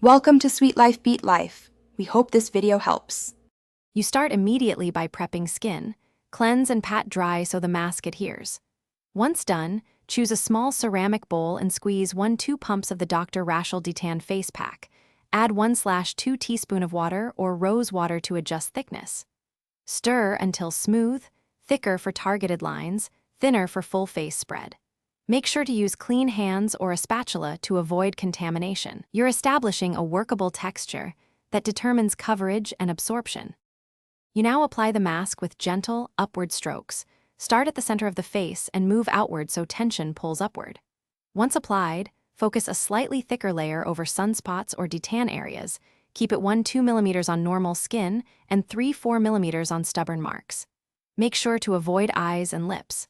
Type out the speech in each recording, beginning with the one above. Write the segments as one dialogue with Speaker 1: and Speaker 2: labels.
Speaker 1: Welcome to Sweet Life Beat Life. We hope this video helps.
Speaker 2: You start immediately by prepping skin. Cleanse and pat dry so the mask adheres. Once done, choose a small ceramic bowl and squeeze 1-2 pumps of the Dr. Rashel De Tan face pack. Add 1/2 teaspoon of water or rose water to adjust thickness. Stir until smooth, thicker for targeted lines, thinner for full face spread. Make sure to use clean hands or a spatula to avoid contamination. You're establishing a workable texture that determines coverage and absorption. You now apply the mask with gentle, upward strokes. Start at the center of the face and move outward so tension pulls upward. Once applied, focus a slightly thicker layer over sunspots or detan areas. Keep it 1-2 millimeters on normal skin and 3-4 millimeters on stubborn marks. Make sure to avoid eyes and lips.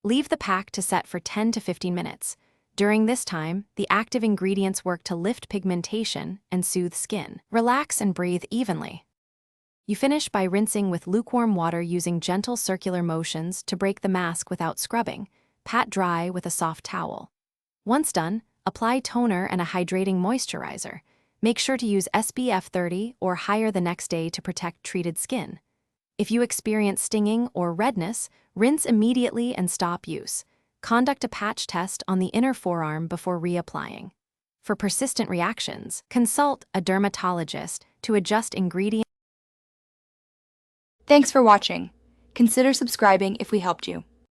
Speaker 2: Leave the pack to set for 10 to 15 minutes. During this time, the active ingredients work to lift pigmentation and soothe skin. Relax and breathe evenly. You finish by rinsing with lukewarm water using gentle circular motions to break the mask without scrubbing. Pat dry with a soft towel. Once done, apply toner and a hydrating moisturizer. Make sure to use SPF 30 or higher the next day to protect treated skin. If you experience stinging or redness, rinse immediately and stop use. Conduct a patch test on the inner forearm before reapplying. For persistent reactions, consult a dermatologist to adjust ingredients.
Speaker 1: Thanks for watching. Consider subscribing if we helped you.